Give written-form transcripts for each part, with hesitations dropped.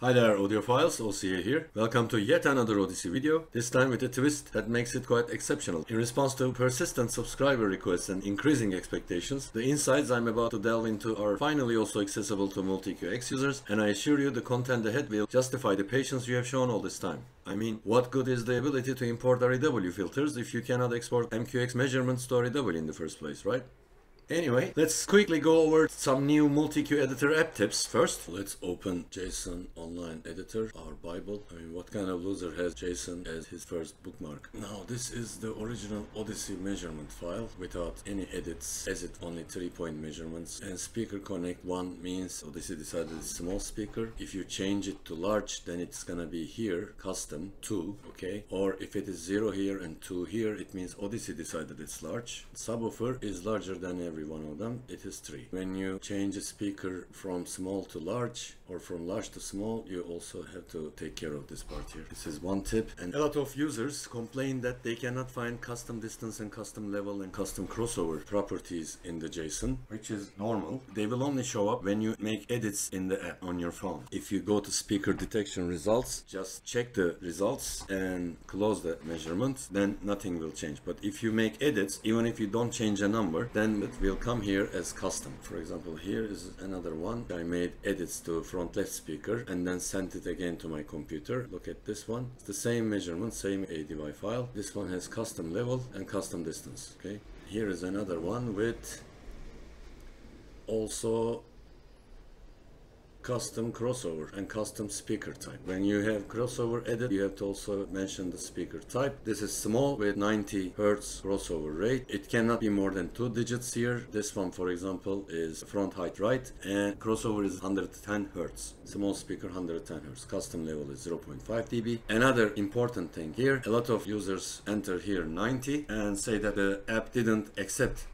Hi there audiophiles, OCA here. Welcome to yet another Audyssey video, this time with a twist that makes it quite exceptional. In response to persistent subscriber requests and increasing expectations, the insights I'm about to delve into are finally also accessible to MultEQ-X users, and I assure you the content ahead will justify the patience you have shown all this time. I mean, what good is the ability to import REW filters if you cannot export MQX measurements to REW in the first place, right? Anyway, let's quickly go over some new MultEQ Editor app tips. First, let's open JSON Online Editor, our Bible. I mean, what kind of loser has JSON as his first bookmark? Now, this is the original Audyssey measurement file without any edits, as it only 3-point measurements. And speaker connect 1 means Audyssey decided it's small speaker. If you change it to large, then it's gonna be here, custom 2, okay? Or if it is 0 here and 2 here, it means Audyssey decided it's large. Subwoofer is larger than every one of them, it is 3. When you change a speaker from small to large or from large to small, you also have to take care of this part here. This is one tip, and a lot of users complain that they cannot find custom distance and custom level and custom crossover properties in the JSON, which is normal. They will only show up when you make edits in the app on your phone. If you go to speaker detection results, just check the results and close the measurement, then nothing will change. But if you make edits, even if you don't change a number, then it will come here as custom. For example, here is another one. I made edits to front left speaker and then sent it again to my computer. Look at this one. It's the same measurement, same ADY file. This one has custom level and custom distance. Okay. Here is another one with also custom crossover and custom speaker type. When you have crossover edit, you have to also mention the speaker type. This is small with 90 Hz crossover rate. It cannot be more than 2 digits here. This one, for example, is front height right, and crossover is 110 Hz. Small speaker 110 Hz. Custom level is 0.5 dB. Another important thing here, a lot of users enter here 90 and say that the app didn't accept.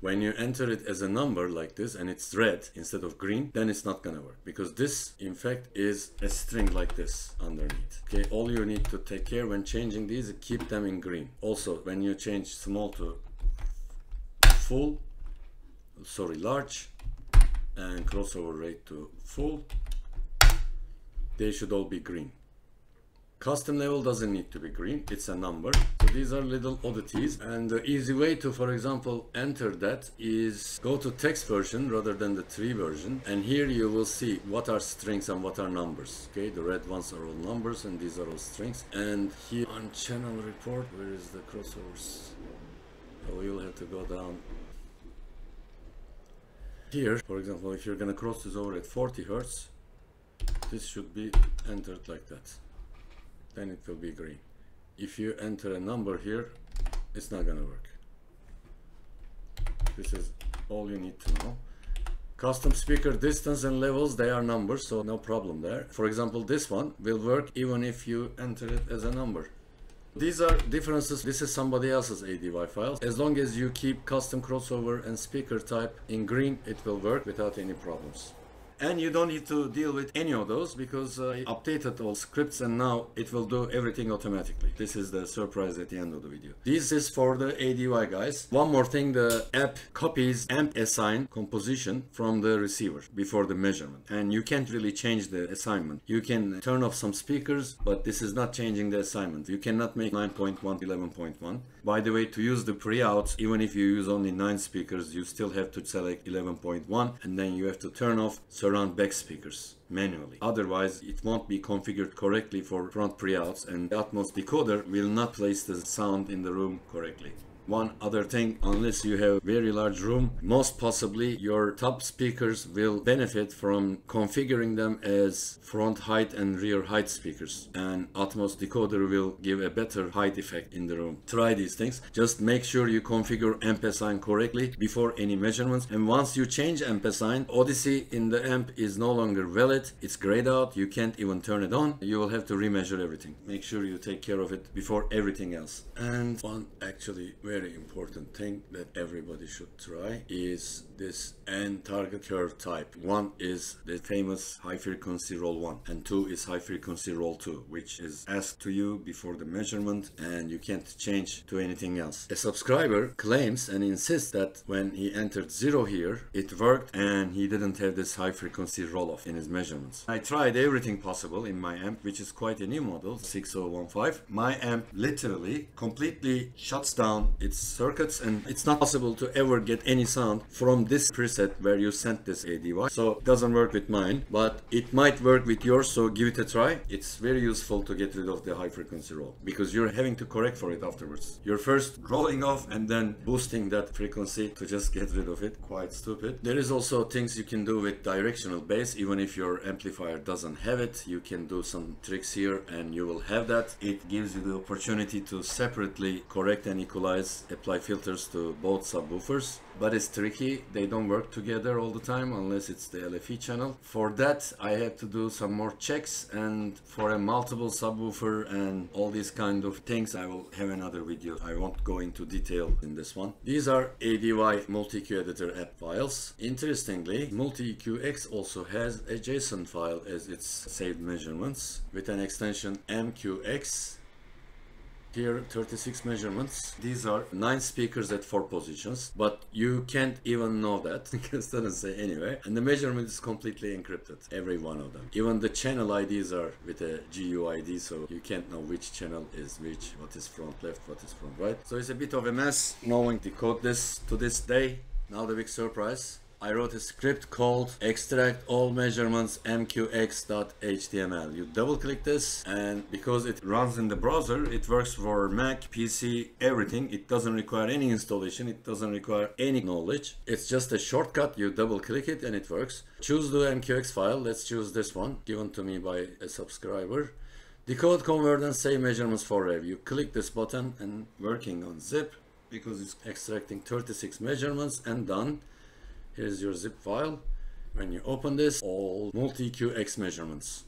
When you enter it as a number like this and it's red instead of green, then it's not gonna work, because this in fact is a string like this underneath. Okay, all you need to take care when changing these is keep them in green. Also, when you change small to large and crossover rate to full, they should all be green. Custom level doesn't need to be green, it's a number. So these are little oddities, and the easy way to, for example, enter that is go to text version rather than the tree version, and here you will see what are strings and what are numbers. Okay, the red ones are all numbers and these are all strings. And here on channel report, where is the crossovers? Oh, you'll have to go down. Here, for example, if you're gonna cross this over at 40 Hz, this should be entered like that. Then it will be green. If you enter a number here, it's not gonna work. This is all you need to know. Custom speaker distance and levels, they are numbers, so no problem there. For example, this one will work even if you enter it as a number. These are differences. This is somebody else's ADY files. As long as you keep custom crossover and speaker type in green, it will work without any problems. And you don't need to deal with any of those because I updated all scripts and now it will do everything automatically. This is the surprise at the end of the video. This is for the ADY guys. One more thing, the app copies amp assign composition from the receiver before the measurement. And you can't really change the assignment. You can turn off some speakers, but this is not changing the assignment. You cannot make 9.1 11.1. By the way, to use the pre-outs, even if you use only 9 speakers, you still have to select 11.1 and then you have to turn off surround back speakers manually. Otherwise, it won't be configured correctly for front pre-outs and the Atmos decoder will not place the sound in the room correctly. One other thing, unless you have a very large room, most possibly your top speakers will benefit from configuring them as front height and rear height speakers, and Atmos decoder will give a better height effect in the room. Try these things. Just make sure you configure amp assign correctly before any measurements, and once you change amp assign, Audyssey in the amp is no longer valid. It's grayed out. You can't even turn it on. You will have to remeasure everything. Make sure you take care of it before everything else. And one actually very very important thing that everybody should try is this N target curve type. One is the famous high frequency roll 1 and 2 is high frequency roll 2, which is asked to you before the measurement and you can't change to anything else. A subscriber claims and insists that when he entered 0 here, it worked and he didn't have this high frequency roll off in his measurements. I tried everything possible in my amp, which is quite a new model, 6015. My amp literally completely shuts down its circuits and it's not possible to ever get any sound from this preset where you sent this ADY. So it doesn't work with mine, but it might work with yours, so give it a try. It's very useful to get rid of the high frequency roll because you're having to correct for it afterwards. You're first rolling off and then boosting that frequency to just get rid of it. Quite stupid. There is also things you can do with directional bass. Even if your amplifier doesn't have it, you can do some tricks here and you will have that. It gives you the opportunity to separately correct and equalize, apply filters to both subwoofers. But it's tricky, they don't work together all the time unless it's the LFE channel. For that I had to do some more checks, and for a multiple subwoofer and all these kind of things I will have another video. I won't go into detail in this one. These are ADY MultEQ Editor app files. Interestingly, MultEQ-X also has a JSON file as its saved measurements with an extension MQX. Here 36 measurements. These are 9 speakers at 4 positions, but you can't even know that because it doesn't say anywhere, and the measurement is completely encrypted, every one of them. Even the channel IDs are with a GUID, so you can't know which channel is which, what is front left, what is front right. So it's a bit of a mess knowing to decode this to this day. Now the big surprise. I wrote a script called extract all measurements mqx.html. You double click this, and because it runs in the browser, it works for Mac, PC, everything. It doesn't require any installation. It doesn't require any knowledge. It's just a shortcut. You double click it and it works. Choose the MQX file. Let's choose this one given to me by a subscriber. Decode, convert and save measurements for REW. You click this button and working on zip because it's extracting 36 measurements and done. Here's your zip file. When you open this, all MultEQ-X measurements.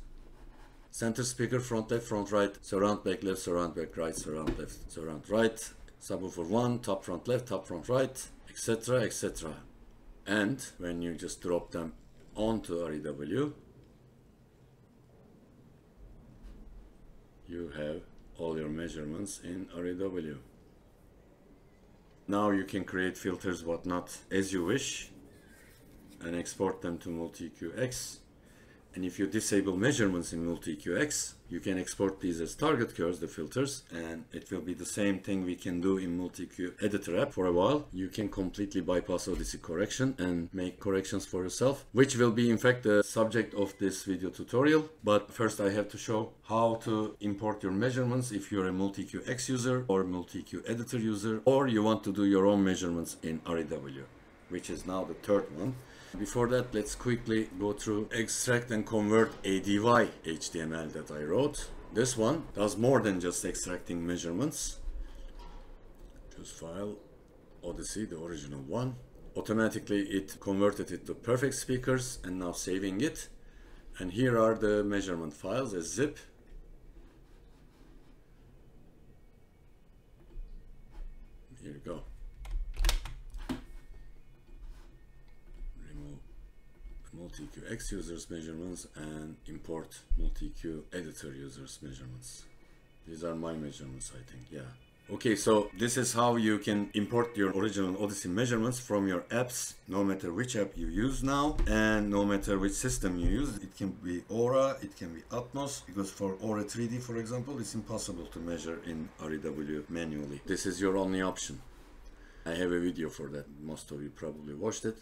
Center speaker, front left, front right, surround back left, surround back right, surround left, surround right, subwoofer 1, top front left, top front right, etc, etc. And when you just drop them onto REW, you have all your measurements in REW. Now you can create filters, whatnot, as you wish, and export them to MultEQ-X. And if you disable measurements in MultEQ-X, you can export these as target curves, the filters, and it will be the same thing we can do in MultEQ Editor app. For a while, you can completely bypass Audyssey correction and make corrections for yourself, which will be in fact the subject of this video tutorial. But first I have to show how to import your measurements if you're a MultEQ-X user or MultEQ Editor user, or you want to do your own measurements in REW, which is now the third one. Before that, let's quickly go through extract and convert ADY HTML that I wrote. This one does more than just extracting measurements. Choose file, Audyssey, the original one. Automatically it converted it to perfect speakers and now saving it. And here are the measurement files as zip. Here you go. MultEQ-X users measurements and import MultEQ Editor users measurements. These are my measurements, I think. Yeah. Okay, so this is how you can import your original Audyssey measurements from your apps, no matter which app you use now and no matter which system you use. It can be Aura, it can be Atmos, because for Auro3D, for example, it's impossible to measure in REW manually. This is your only option. I have a video for that. Most of you probably watched it.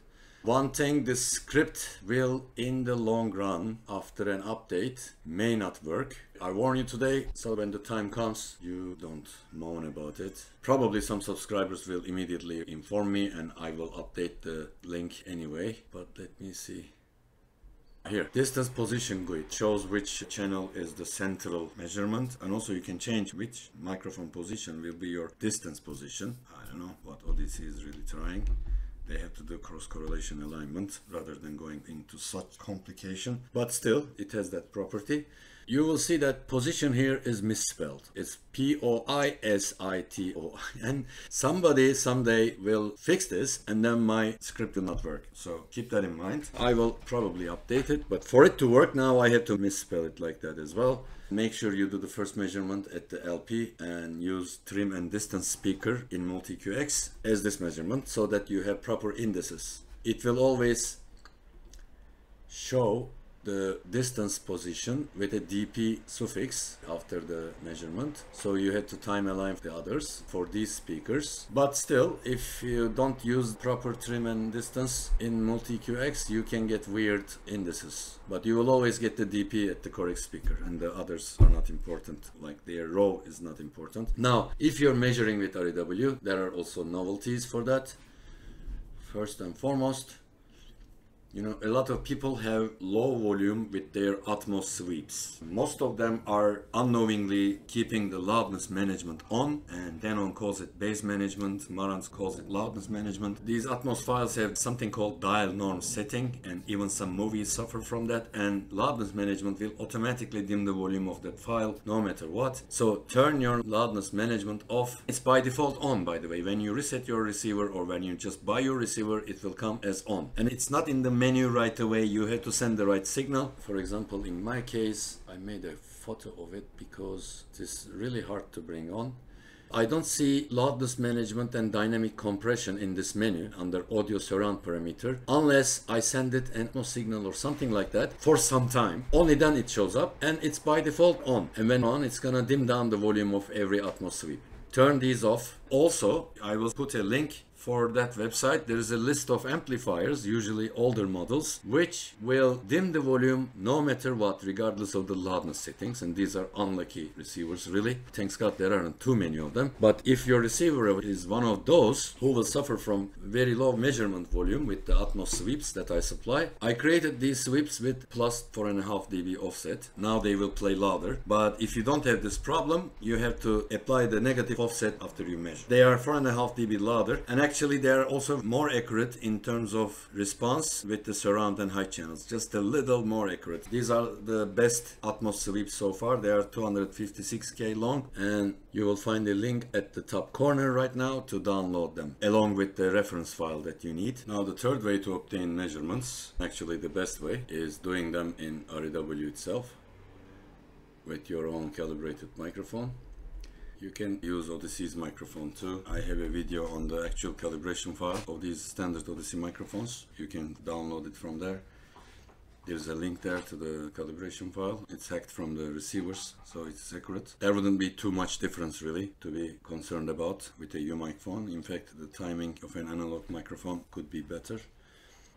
One thing, this script will, in the long run, after an update, may not work. I warn you today, so when the time comes, you don't moan about it. Probably some subscribers will immediately inform me and I will update the link anyway. But let me see. Here, distance position GUID shows which channel is the central measurement, and also you can change which microphone position will be your distance position. I don't know what Audyssey is really trying. They have to do cross-correlation alignment rather than going into such complication, but still it has that property. you will see that position here is misspelled. It's P-O-I-S-I-T-O. And somebody someday will fix this and then my script will not work. So keep that in mind. I will probably update it, but for it to work now I have to misspell it like that as well. Make sure you do the first measurement at the LP and use trim and distance speaker in MultEQ-X as this measurement so that you have proper indices. It will always show the distance position with a dp suffix after the measurement, so you had to time align the others for these speakers. But still, if you don't use proper trim and distance in MultEQ-X, you can get weird indices, but you will always get the dp at the correct speaker, and the others are not important, like their row is not important. Now, if you're measuring with REW, there are also novelties for that. First and foremost, you know, a lot of people have low volume with their Atmos sweeps. Most of them are unknowingly keeping the loudness management on, and denon calls it bass management, marantz calls it loudness management. These Atmos files have something called dial norm setting, and even some movies suffer from that, and loudness management will automatically dim the volume of that file no matter what. So turn your loudness management off. It's by default on, by the way. When you reset your receiver or when you just buy your receiver, it will come as on. And it's not in the menu right away. You have to send the right signal. For example, in my case, I made a photo of it because it is really hard to bring on. I don't see loudness management and dynamic compression in this menu under audio surround parameter unless I send it an Atmos signal or something like that for some time. Only then it shows up, and it's by default on. And when on, it's gonna dim down the volume of every Atmos sweep. Turn these off. Also, I will put a link for that website. There is a list of amplifiers, usually older models, which will dim the volume no matter what, regardless of the loudness settings. And these are unlucky receivers, really. Thanks God there aren't too many of them. But if your receiver is one of those who will suffer from very low measurement volume with the Atmos sweeps that I supply, I created these sweeps with plus 4.5 dB offset. Now they will play louder. But if you don't have this problem, you have to apply the negative offset after you measure. They are 4.5 dB louder, and actually they are also more accurate in terms of response with the surround and high channels, just a little more accurate. These are the best Atmos sweeps so far. They are 256K long, and you will find a link at the top corner right now to download them, along with the reference file that you need. Now, the third way to obtain measurements, actually the best way, is doing them in REW itself with your own calibrated microphone. You can use Audyssey's microphone too. I have a video on the actual calibration file of these standard Audyssey microphones. You can download it from there. There's a link there to the calibration file. It's hacked from the receivers, so it's accurate. There wouldn't be too much difference really to be concerned about with a U microphone. In fact, the timing of an analog microphone could be better.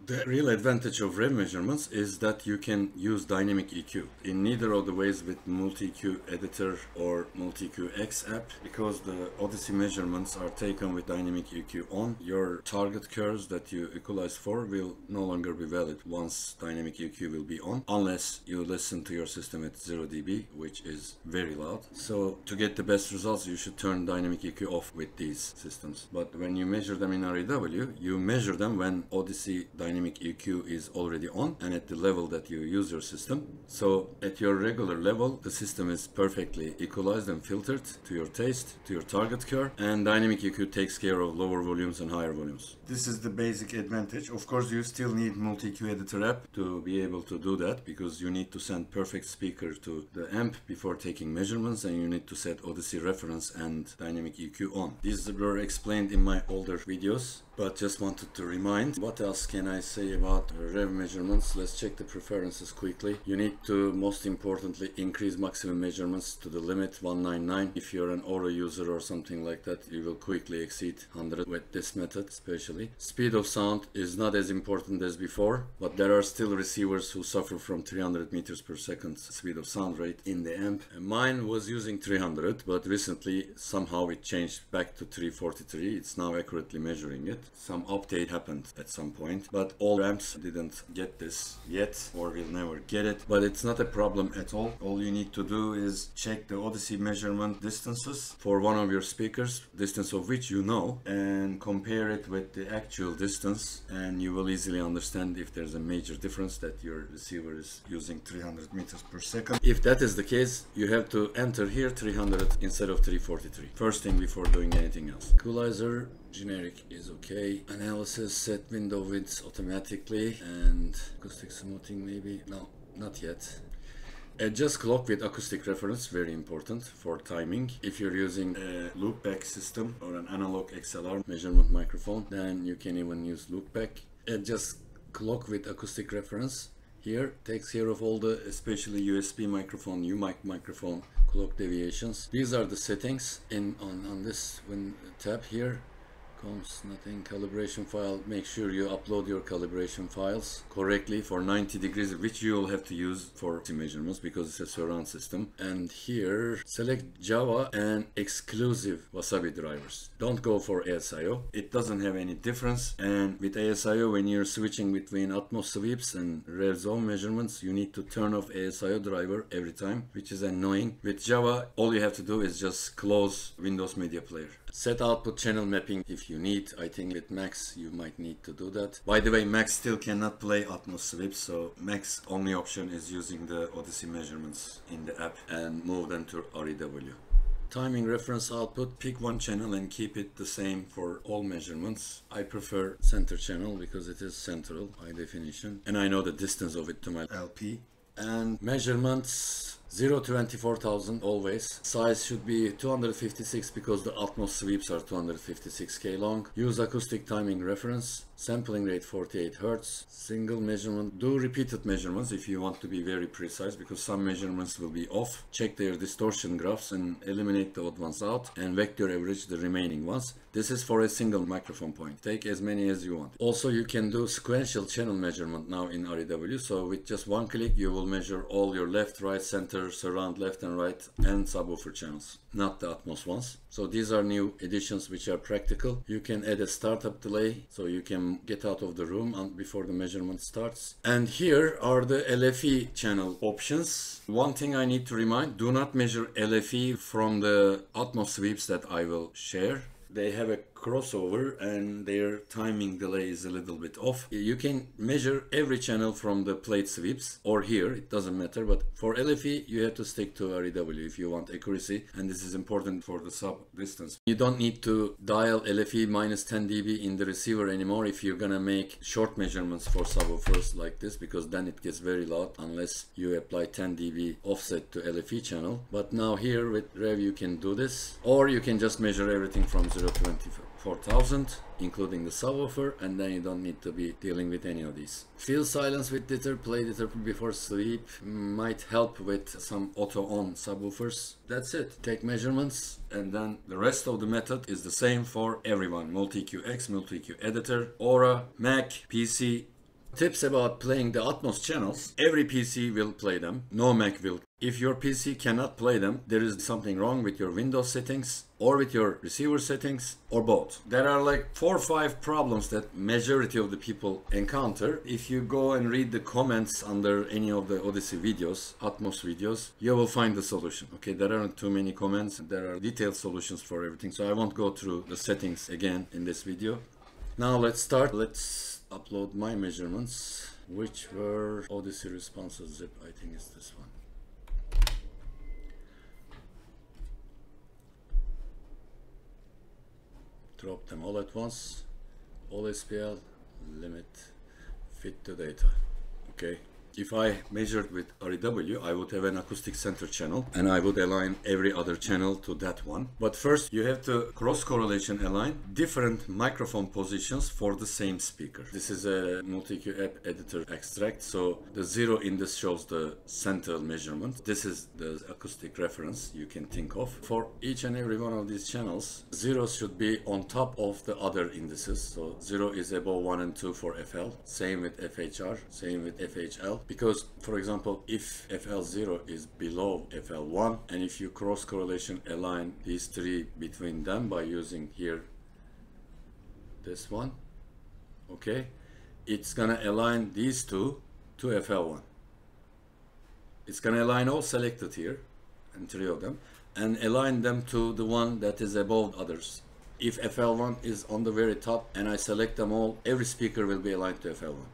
The real advantage of REW measurements is that you can use dynamic EQ in neither of the ways with MultEQ Editor or MultEQ-X app, because the Audyssey measurements are taken with dynamic EQ on. Your target curves that you equalize for will no longer be valid once dynamic EQ will be on, unless you listen to your system at 0 dB, which is very loud. So to get the best results, you should turn dynamic EQ off with these systems. But when you measure them in REW, you measure them when Audyssey dynamic EQ is already on and at the level that you use your system. So at your regular level, the system is perfectly equalized and filtered to your taste, to your target curve, and dynamic EQ takes care of lower volumes and higher volumes. This is the basic advantage. Of course, you still need MultEQ Editor app to be able to do that, because you need to send perfect speaker to the amp before taking measurements, and you need to set Audyssey reference and dynamic EQ on. These were explained in my older videos, but just wanted to remind. What else can I say about REW measurements? Let's check the preferences quickly. You need to, most importantly, increase maximum measurements to the limit 199. If you're an auro user or something like that, you will quickly exceed 100 with this method especially. Speed of sound is not as important as before, but there are still receivers who suffer from 300 meters per second speed of sound rate in the amp. Mine was using 300, but recently somehow it changed back to 343. It's now accurately measuring it. Some update happened at some point, but all ramps didn't get this yet, or will never get it. But it's not a problem at all. All you need to do is check the Audyssey measurement distances for one of your speakers, distance of which you know, and compare it with the actual distance, and you will easily understand if there's a major difference that your receiver is using 300 meters per second. If that is the case, you have to enter here 300 instead of 343. First thing before doing anything else. Equalizer generic is okay. Analysis, set window widths automatically, and acoustic smoothing maybe. No, not yet. Adjust clock with acoustic reference, very important for timing. If you're using a loopback system or an analog XLR measurement microphone, then you can even use loopback. Adjust clock with acoustic reference. Here takes care of all the, especially USB microphone, UMIC microphone clock deviations. These are the settings on this tab here. Comes nothing. Calibration file. Make sure you upload your calibration files correctly for 90 degrees, which you will have to use for measurements because it's a surround system. And here select Java and exclusive Wasabi drivers. Don't go for ASIO. It doesn't have any difference. And with ASIO, when you're switching between Atmos sweeps and rare zone measurements, you need to turn off ASIO driver every time, which is annoying. With Java, all you have to do is just close Windows Media Player. Set output channel mapping if you need. I think with Max you might need to do that. By the way, Max still cannot play Atmos sweeps, so Max only option is using the Audyssey measurements in the app and move them to REW. Timing reference output, pick one channel and keep it the same for all measurements. I prefer center channel because it is central by definition, and I know the distance of it to my LP. And measurements 0 to 24,000 always. Size should be 256 because the Atmos sweeps are 256K long. Use acoustic timing reference. Sampling rate 48 Hz. Single measurement. Do repeated measurements if you want to be very precise, because some measurements will be off. Check their distortion graphs and eliminate the odd ones out, and vector average the remaining ones. This is for a single microphone point. Take as many as you want. Also, you can do sequential channel measurement now in REW. So with just one click, you will measure all your left, right, center, surround, left and right, and subwoofer channels, not the Atmos ones. So these are new additions which are practical. You can add a startup delay so you can get out of the room before the measurement starts. And here are the LFE channel options. One thing I need to remind, do not measure LFE from the Atmos sweeps that I will share. They have a crossover and their timing delay is a little bit off. You can measure every channel from the plate sweeps or here, it doesn't matter, but for LFE you have to stick to REW if you want accuracy, and this is important for the sub distance. You don't need to dial LFE minus 10 dB in the receiver anymore if you're gonna make short measurements for subwoofers like this, because then it gets very loud unless you apply 10 dB offset to LFE channel. But now here with Rev you can do this, or you can just measure everything from 0 to 24,000 including the subwoofer, and then you don't need to be dealing with any of these. Fill silence with dither, play dither before sleep, might help with some auto on subwoofers. That's it. Take measurements, and then the rest of the method is the same for everyone. MultEQ-X, MultEQ Editor, Aura, Mac, PC. Tips about playing the Atmos channels. Every PC will play them, no Mac will. If your PC cannot play them, there is something wrong with your Windows settings or with your receiver settings or both. There are like 4 or 5 problems that majority of the people encounter. If you go and read the comments under any of the Audyssey videos, Atmos videos, you will find the solution. Okay, there aren't too many comments. There are detailed solutions for everything. So I won't go through the settings again in this video. Now let's start. Let's upload my measurements, which were Audyssey responses zip. I think it's this one. Drop them all at once. All SPL, limit, fit to data. Okay. If I measured with REW, I would have an acoustic center channel and I would align every other channel to that one. But first you have to cross correlation align different microphone positions for the same speaker. This is a MultEQ Editor extract, so the 0 in this shows the central measurement. This is the acoustic reference you can think of. For each and every one of these channels, 0 should be on top of the other indices. So 0 is above 1 and 2 for FL, same with FHR, same with FHL. Because, for example, if FL0 is below FL1, and if you cross correlation align these 3 between them by using here this one. Okay, it's gonna align these two to FL1. It's gonna align all selected here, and 3 of them, and align them to the one that is above others. If FL1 is on the very top and I select them all, every speaker will be aligned to FL1.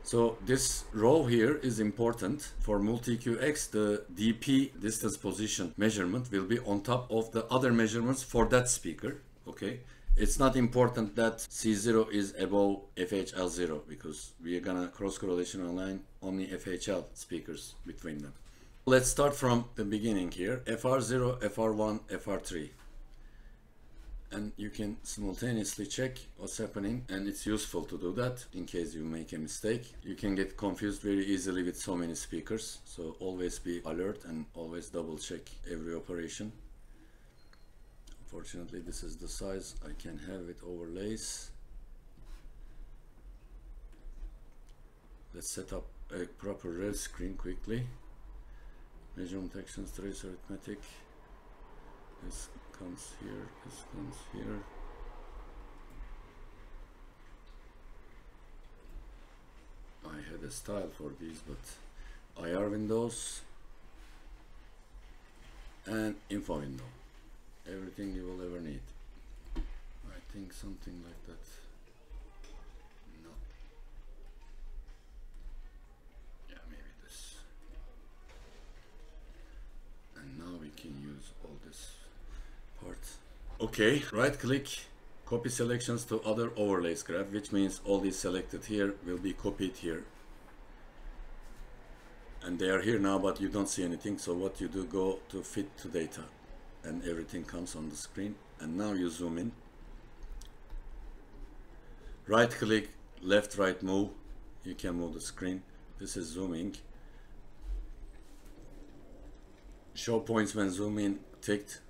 So this row here is important. For MultEQ-X, the DP, distance position measurement, will be on top of the other measurements for that speaker. Okay, it's not important that C0 is above FHL0 because we are gonna cross correlation align only FHL speakers between them. Let's start from the beginning here. FR0, FR1, FR3. And you can simultaneously check what's happening, and it's useful to do that in case you make a mistake. You can get confused very easily with so many speakers, so always be alert and always double check every operation. Unfortunately, this is the size I can have with overlays. Let's set up a proper rev screen quickly. Measurement actions, trace arithmetic. This comes here, this comes here. I had a style for these, but IR windows and info window. Everything you will ever need. I think something like that. No. Yeah, maybe this. And now we can use all this part. Okay, right click, copy selections to other overlays grab, which means all these selected here will be copied here. And they are here now, but you don't see anything. So what you do, go to fit to data, and everything comes on the screen. And now you zoom in. Right click, left, right move. You can move the screen. This is zooming. Show points when zoom in ticked.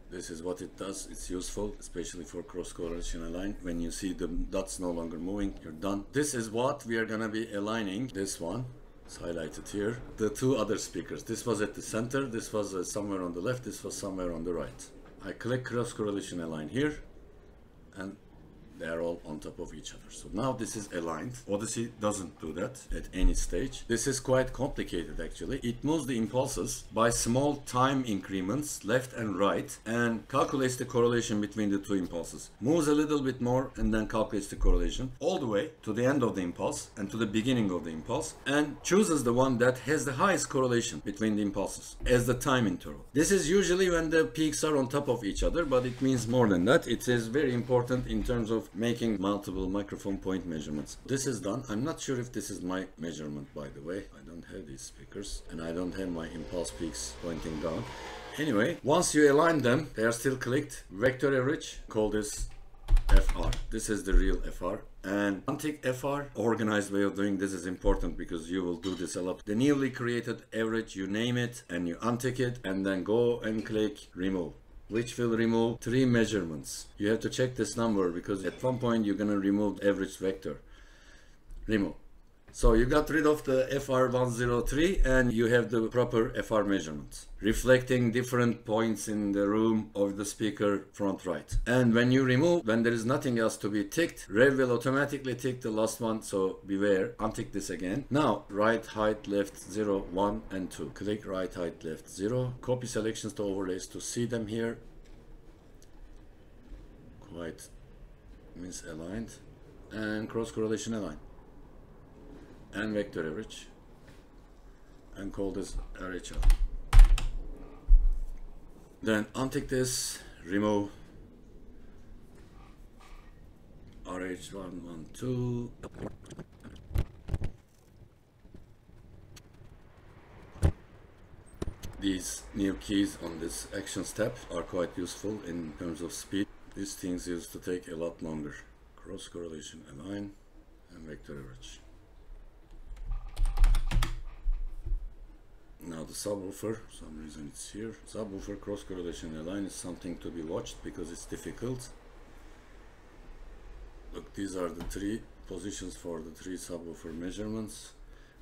This is what it does. It's useful, especially for cross correlation align. When you see the dots no longer moving, you're done. This is what we are gonna be aligning. This one is highlighted here. The two other speakers. This was at the center. This was somewhere on the left. This was somewhere on the right. I click cross correlation align here, and they are all on top of each other. So now this is aligned. Audyssey doesn't do that at any stage. This is quite complicated actually. It moves the impulses by small time increments left and right and calculates the correlation between the two impulses. Moves a little bit more and then calculates the correlation all the way to the end of the impulse and to the beginning of the impulse, and chooses the one that has the highest correlation between the impulses as the time interval. This is usually when the peaks are on top of each other, but it means more than that. It is very important in terms of making multiple microphone point measurements. This is done. I'm not sure if this is my measurement, by the way. I don't have these speakers and I don't have my impulse peaks pointing down. Anyway, once you align them, they are still clicked. Vector average, call this FR. This is the real FR. And untick FR, organized way of doing this is important because you will do this a lot. The newly created average, you name it and you untick it and then go and click remove, which will remove 3 measurements. You have to check this number because at one point you're gonna remove the average vector. Remove. So you got rid of the FR103 and you have the proper FR measurements, reflecting different points in the room of the speaker front right. And when you remove, when there is nothing else to be ticked, Rev will automatically tick the last one, so beware. Untick this again. Now, right, height, left, 0, 1, and 2. Click right, height, left, 0. Copy selections to overlays to see them here. Quite misaligned. And cross correlation align. And vector average, and call this RHL. Then untick this, remove RH112. These new keys on this action step are quite useful in terms of speed. These things used to take a lot longer. Cross correlation align and vector average. Now the subwoofer, for some reason it's here. Subwoofer cross correlation align is something to be watched because it's difficult. Look, these are the 3 positions for the 3 subwoofer measurements.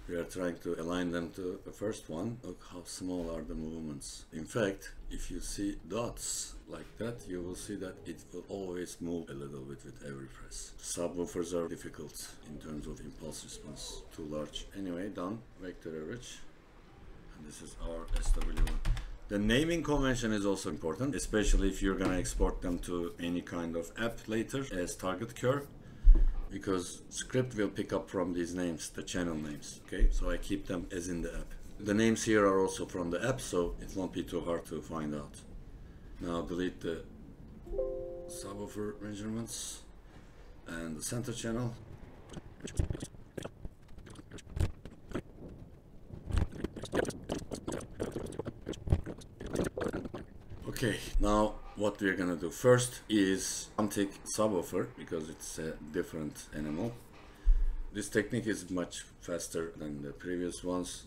We are trying to align them to the first one. Look how small are the movements. In fact, if you see dots like that, you will see that it will always move a little bit with every press. Subwoofers are difficult in terms of impulse response, too large. Anyway, done. Vector average. And this is our SW1. The naming convention is also important, especially if you're gonna export them to any kind of app later as target cure, because script will pick up from these names, the channel names. Okay, so I keep them as in the app. The names here are also from the app, so it won't be too hard to find out. Now delete the subwoofer measurements and the center channel. Okay, now what we're gonna do first is MultEQ subwoofer, because it's a different animal. This technique is much faster than the previous ones.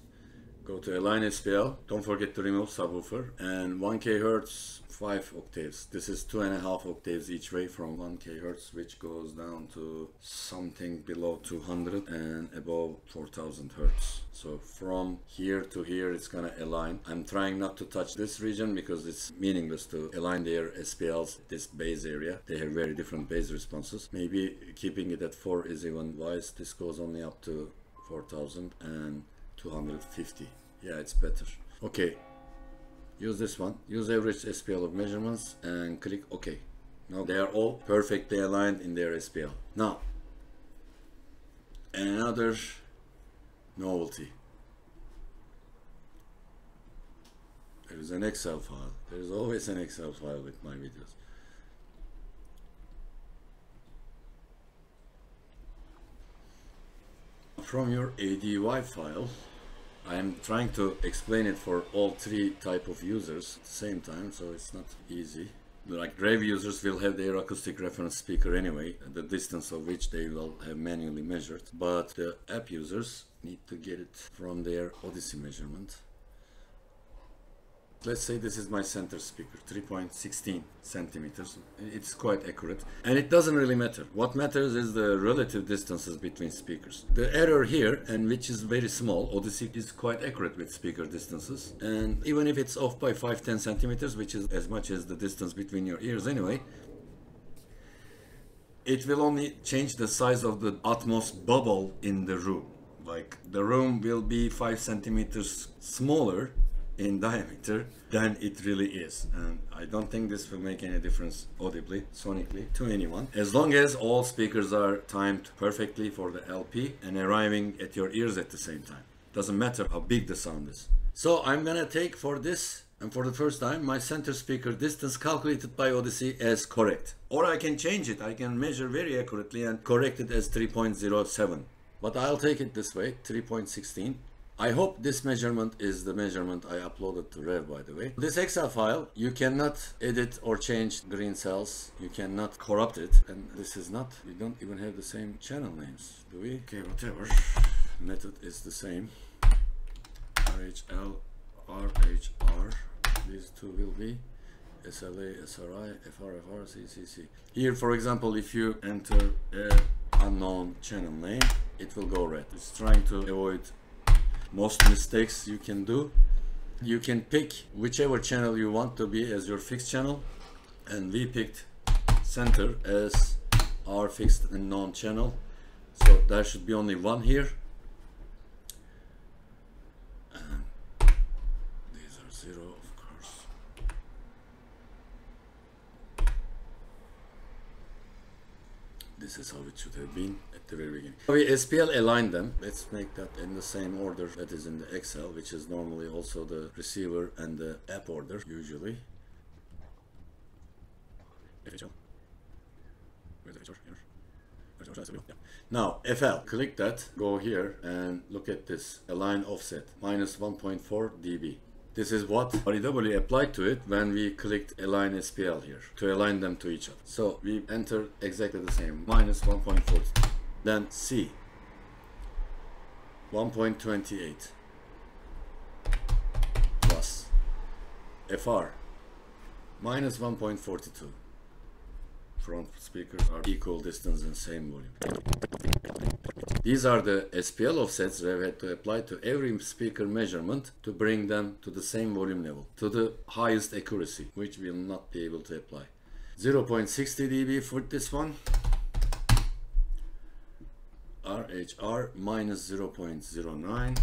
Go to Align SPL, don't forget to remove subwoofer, and 1 kHz 5 octaves. This is 2.5 octaves each way from 1 kHz, which goes down to something below 200 and above 4000 Hz. So from here to here it's gonna align. I'm trying not to touch this region because it's meaningless to align their SPLs, this base area. They have very different base responses. Maybe keeping it at 4 is even wise. This goes only up to 4000 and 250. Yeah, it's better. Okay, use this one. Use average SPL of measurements and click OK. Now they are all perfectly aligned in their SPL. Now, another novelty. There is an Excel file. There is always an Excel file with my videos. From your ADY file, I am trying to explain it for all three type of users at the same time, so it's not easy. Like REW users will have their acoustic reference speaker anyway, the distance of which they will have manually measured, but the app users need to get it from their Audyssey measurement. Let's say this is my center speaker, 3.16 centimeters. It's quite accurate. And it doesn't really matter. What matters is the relative distances between speakers. The error here, and which is very small, Audyssey is quite accurate with speaker distances. And even if it's off by 5-10 centimeters, which is as much as the distance between your ears anyway, it will only change the size of the Atmos bubble in the room. Like the room will be 5 centimeters smaller in diameter than it really is, and I don't think this will make any difference audibly, sonically to anyone, as long as all speakers are timed perfectly for the LP and arriving at your ears at the same time. Doesn't matter how big the sound is. So I'm gonna take for this, and for the first time, my center speaker distance calculated by Audyssey as correct, or I can change it. I can measure very accurately and correct it as 3.07, but I'll take it this way, 3.16. I hope this measurement is the measurement I uploaded to REW, by the way. This Excel file, you cannot edit or change green cells. You cannot corrupt it. And this is not, we don't even have the same channel names, do we? Okay, whatever. Method is the same. RHL, RHR. These two will be SLA, SRI, FR, CCC. Here, for example, if you enter an unknown channel name, it will go red. It's trying to avoid most mistakes you can do. You can pick whichever channel you want to be as your fixed channel, and we picked center as our fixed and known channel, so there should be only one here, and these are 0, of course. This is how it should have been at the very beginning. We SPL aligned them. Let's make that in the same order that is in the Excel, which is normally also the receiver and the app order, usually. FHL. Where's FHR? Here. Yeah. Now, FL, click that, go here and look at this, align offset, minus 1.4 dB. This is what REW applied to it when we clicked Align SPL here, to align them to each other. So we enter exactly the same, minus 1.4. Then C, 1.28, plus FR, minus 1.42. front speakers are equal distance and same volume. These are the SPL offsets REW had to apply to every speaker measurement to bring them to the same volume level, to the highest accuracy, which we will not be able to apply. 0.60 dB for this one, RHR minus 0.09,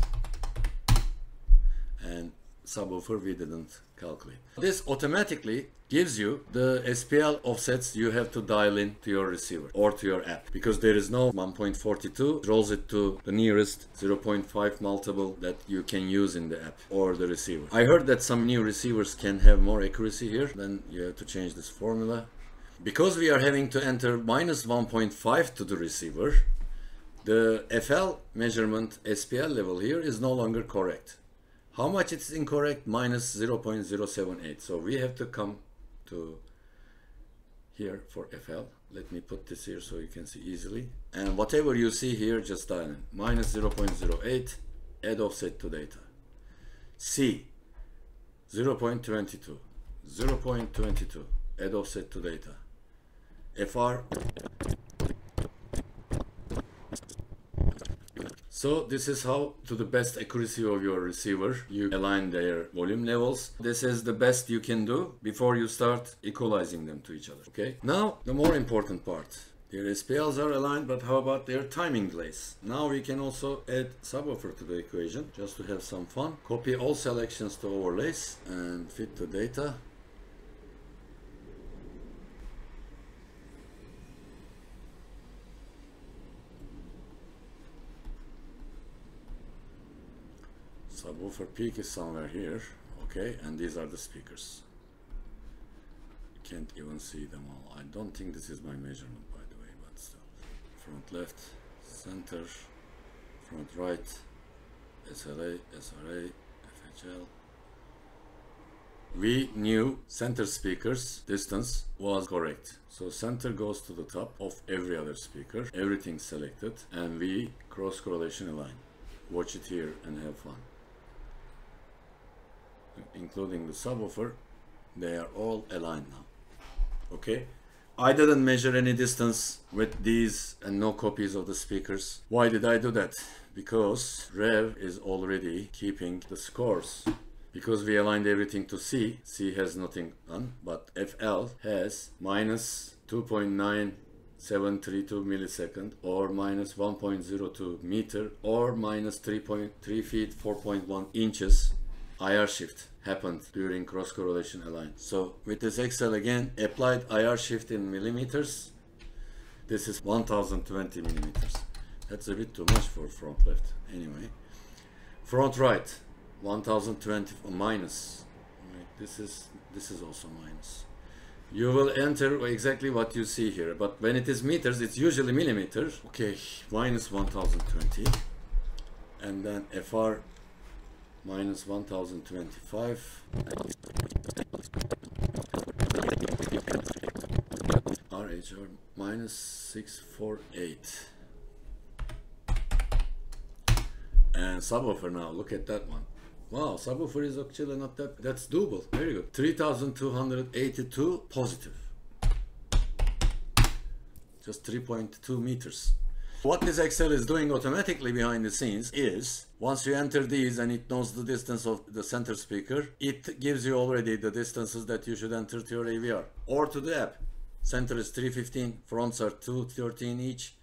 and subwoofer we didn't calculate. This automatically gives you the SPL offsets you have to dial in to your receiver or to your app, because there is no 1.42, rolls it to the nearest 0.5 multiple that you can use in the app or the receiver. I heard that some new receivers can have more accuracy here, then you have to change this formula. Because we are having to enter minus 1.5 to the receiver, the FL measurement SPL level here is no longer correct. How much it's incorrect? Minus 0.078. So we have to come to here for FL. Let me put this here so you can see easily. And whatever you see here, just dial in. Minus 0.08, add offset to data. C, 0.22, 0.22, add offset to data. FR. So this is how, to the best accuracy of your receiver, you align their volume levels. This is the best you can do before you start equalizing them to each other. Okay. Now the more important part. Their SPLs are aligned, but how about their timing delays? Now we can also add subwoofer to the equation just to have some fun. Copy all selections to overlays and fit to data. Subwoofer peak is somewhere here, okay, and these are the speakers. Can't even see them all. I don't think this is my measurement, by the way, but still. Front left, center, front right, SLA, SRA, FHL. We knew center speakers distance was correct. So center goes to the top of every other speaker, everything's selected, and we cross correlation align. Watch it here and have fun. Including the subwoofer, they are all aligned now. Okay, I didn't measure any distance with these and no copies of the speakers. Why did I do that? Because REW is already keeping the scores. Because we aligned everything to C, C has nothing on, but FL has minus 2.9732 millisecond, or minus 1.02 meter, or minus 3.3 feet 4.1 inches. IR shift happened during cross correlation align. So with this Excel again, applied IR shift in millimeters. This is 1020 millimeters. That's a bit too much for front left. Anyway, front right 1020 minus. This is also minus. You will enter exactly what you see here, but when it is meters, it's usually millimeters. Okay, minus 1020, and then FR minus 1025, RHR minus 648, and subwoofer. Now look at that one. Wow, subwoofer is actually not that's doable. Very good. 3282 positive, just 3.2 meters. What this Excel is doing automatically behind the scenes is, once you enter these and it knows the distance of the center speaker, it gives you already the distances that you should enter to your AVR or to the app. Center is 315, fronts are 213 each,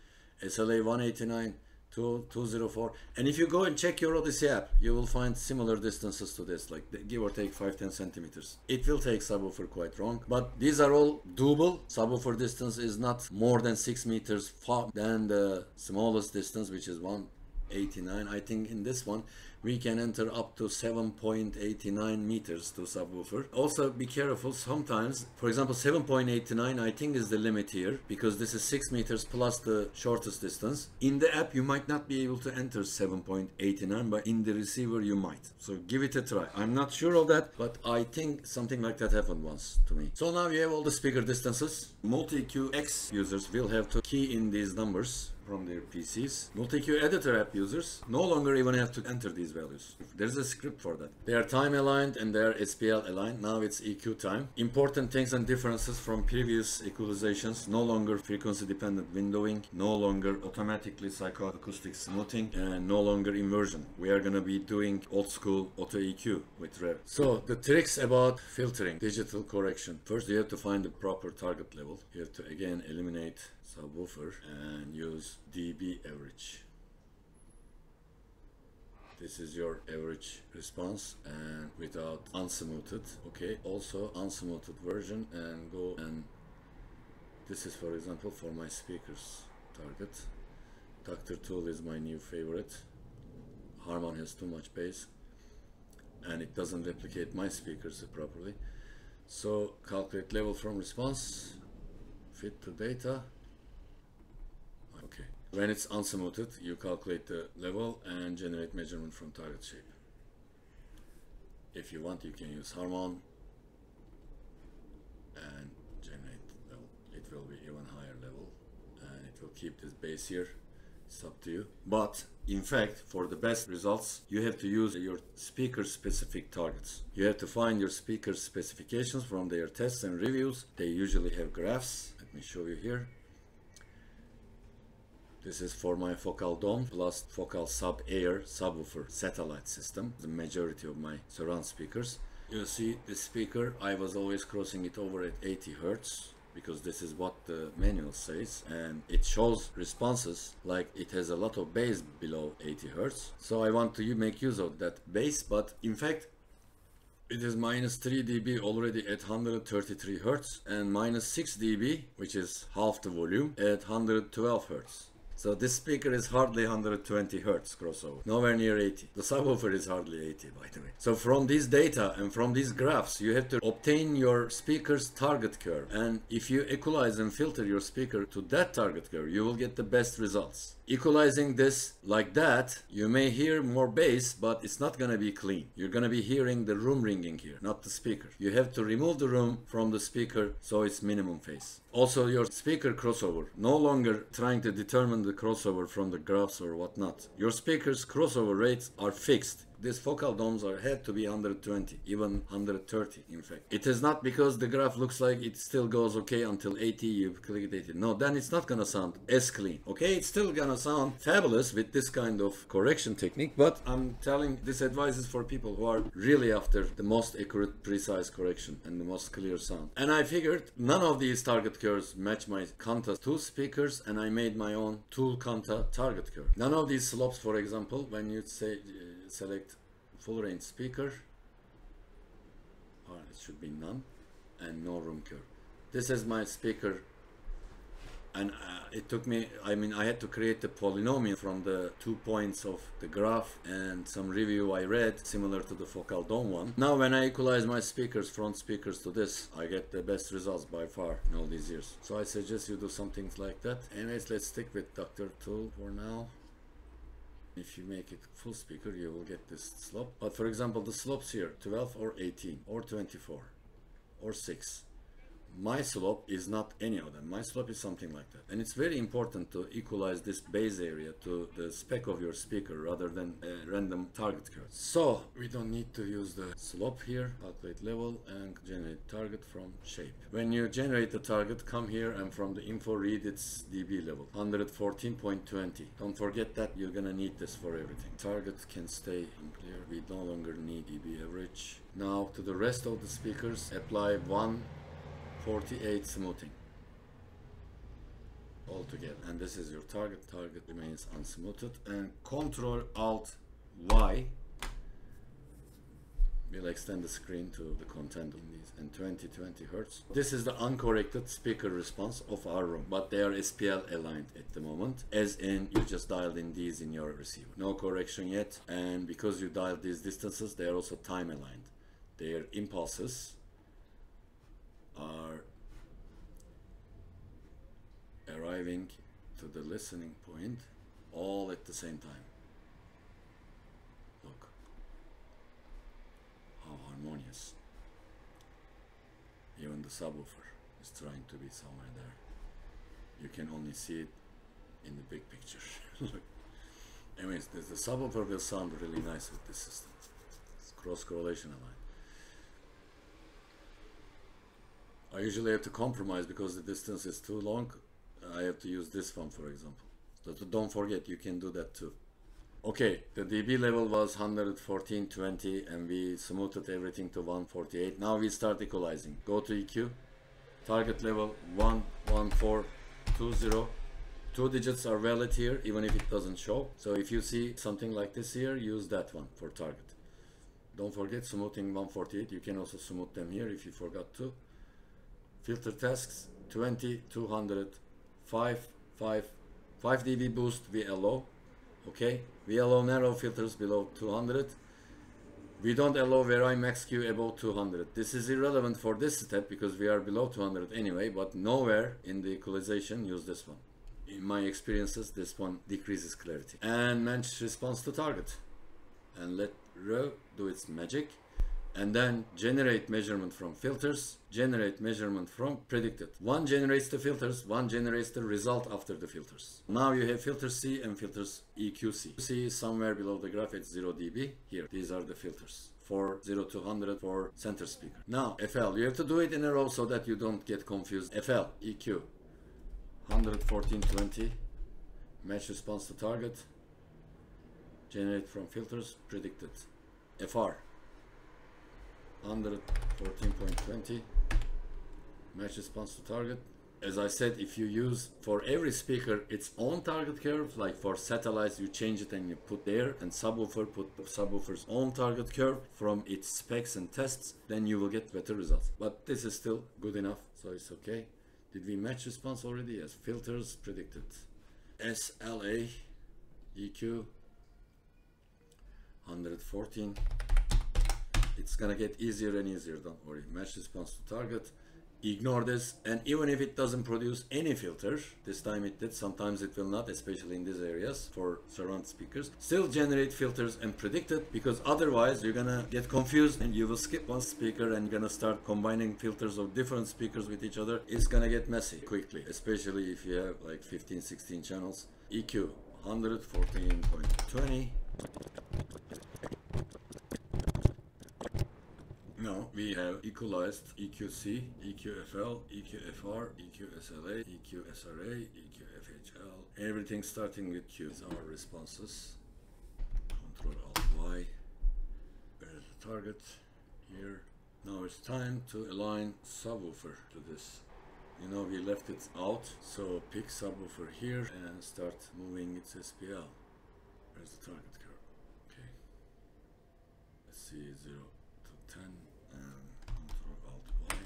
SLA 189, 204. And if you go and check your Audyssey app, you will find similar distances to this, like give or take 5-10 centimeters. It will take subwoofer quite wrong, but these are all doable. Subwoofer distance is not more than 6 meters far than the smallest distance, which is 189. I think in this one we can enter up to 7.89 meters to subwoofer. Also be careful, sometimes, for example, 7.89 I think is the limit here, because this is 6 meters plus the shortest distance. In the app you might not be able to enter 7.89, but in the receiver you might. So give it a try. I'm not sure of that, but I think something like that happened once to me. So now you have all the speaker distances. MultEQ-X users will have to key in these numbers from their PCs. MultEQ Editor app users no longer even have to enter these values. There's a script for that. They are time aligned and they are SPL aligned. Now it's EQ time. Important things and differences from previous equalizations. No longer frequency dependent windowing, no longer automatically psychoacoustic smoothing, and no longer inversion. We are gonna be doing old school auto EQ with REW. So the tricks about filtering digital correction. First you have to find the proper target level. You have to again eliminate subwoofer and use dB average. This is your average response and without unsmoothed. Okay, also unsmoothed version, and go, and this is for example for my speakers target. Dr. Tool is my new favorite. Harman has too much bass and it doesn't replicate my speakers properly. So calculate level from response, fit to data. Okay. When it's unsmoothed, you calculate the level and generate measurement from target shape. If you want, you can use Harman and generate level. It will be even higher level and it will keep this bass here. It's up to you. But in fact, for the best results, you have to use your speaker specific targets. You have to find your speaker specifications from their tests and reviews. They usually have graphs. Let me show you here. This is for my focal dome plus focal sub-air subwoofer satellite system, the majority of my surround speakers. You see this speaker, I was always crossing it over at 80 Hertz because this is what the manual says, and it shows responses like it has a lot of bass below 80 Hertz. So I want to make use of that bass, but in fact it is minus 3 dB already at 133 Hertz and minus 6 dB, which is half the volume, at 112 Hertz. So this speaker is hardly 120 Hertz crossover, nowhere near 80. The subwoofer is hardly 80, by the way. So from these data and from these graphs, you have to obtain your speaker's target curve. And if you equalize and filter your speaker to that target curve, you will get the best results. Equalizing this like that, you may hear more bass, but it's not gonna be clean. You're gonna be hearing the room ringing here, not the speaker. You have to remove the room from the speaker so it's minimum phase. Also your speaker crossover, no longer trying to determine the crossover from the graphs or whatnot. Your speaker's crossover rates are fixed. These focal domes had to be 120, even 130 in fact. It is not because the graph looks like it still goes okay until 80, you click it 80. No, then it's not gonna sound as clean. Okay, it's still gonna sound fabulous with this kind of correction technique, but I'm telling this advice is for people who are really after the most accurate, precise correction and the most clear sound. And I figured none of these target curves match my Kanta 2 speakers, and I made my own Tool Kanta target curve. None of these slopes, for example, when you say select full range speaker, or it should be none, and no room curve. This is my speaker, and it took me, I had to create a polynomial from the 2 points of the graph and some review I read similar to the focal dome one. Now when I equalize my speakers, front speakers to this, I get the best results by far in all these years. So I suggest you do something like that. Anyways, let's stick with Dr. Tool for now. If you make it full speaker, you will get this slope. But for example, the slopes here, 12 or 18 or 24 or 6. My slope is not any of them. My slope is something like that. And it's very important to equalize this base area to the spec of your speaker rather than a random target curve. So we don't need to use the slope here. Calculate level and generate target from shape. When you generate the target, come here and from the info read its dB level, 114.20. Don't forget that you're gonna need this for everything. Target can stay in clear. We no longer need dB average. Now to the rest of the speakers, apply 148 smoothing all together, and this is your target. Target remains unsmoothed, and Control Alt Y will extend the screen to the content in these, and 20 Hertz. This is the uncorrected speaker response of our room, but they are SPL aligned at the moment, as in you just dialed in these in your receiver. No correction yet, and because you dialed these distances, they are also time aligned. Their impulses are arriving to the listening point all at the same time. Look how harmonious. Even the subwoofer is trying to be somewhere there. You can only see it in the big picture. Look. Anyways, the subwoofer will sound really nice with this system. It's cross correlation aligned. I usually have to compromise because the distance is too long. I have to use this one, for example. So don't forget, you can do that too. Okay, the dB level was 114.20 and we smoothed everything to 148. Now we start equalizing. Go to EQ, target level 11420. 2 digits are valid here even if it doesn't show. So if you see something like this here, use that one for target. Don't forget smoothing 148. You can also smooth them here if you forgot to. Filter tasks 20, 200, 5 dB boost VLO. Okay, we allow narrow filters below 200. We don't allow Vari max Q above 200. This is irrelevant for this step because we are below 200 anyway, but nowhere in the equalization use this one. In my experiences, this one decreases clarity. And match response to target. And let REW do its magic. And then generate measurement from filters, generate measurement from predicted. One generates the filters, one generates the result after the filters. Now you have filter C and filters EQC. C is somewhere below the graph at 0 dB. Here, these are the filters. For 0 to 100 for center speaker. Now, FL, you have to do it in a row so that you don't get confused. FL, EQ, 114.20, match response to target, generate from filters, predicted. FR, 114.20, match response to target. As I said, if you use for every speaker its own target curve, like for satellites you change it and you put there, and subwoofer put subwoofer's own target curve from its specs and tests, then you will get better results. But this is still good enough, so it's okay. Did we match response already? Yes, filters predicted. SLA EQ 114. It's gonna get easier and easier, don't worry. Match response to target. Ignore this, and even if it doesn't produce any filter, this time it did, sometimes it will not, especially in these areas for surround speakers, still generate filters and predict it, because otherwise you're gonna get confused and you will skip one speaker and you're gonna start combining filters of different speakers with each other. It's gonna get messy quickly, especially if you have like 15-16 channels. EQ 114.20. Now we have equalized EQC, EQFL, EQFR, EQSLA, EQSRA, EQFHL. Everything starting with Q is our responses. Ctrl-Alt-Y. Where's the target? Here. Now it's time to align subwoofer to this. You know, we left it out, so pick subwoofer here and start moving its SPL. Where's the target curve? Okay. Let's see, 0 to 10 and Ctrl-Alt-Y.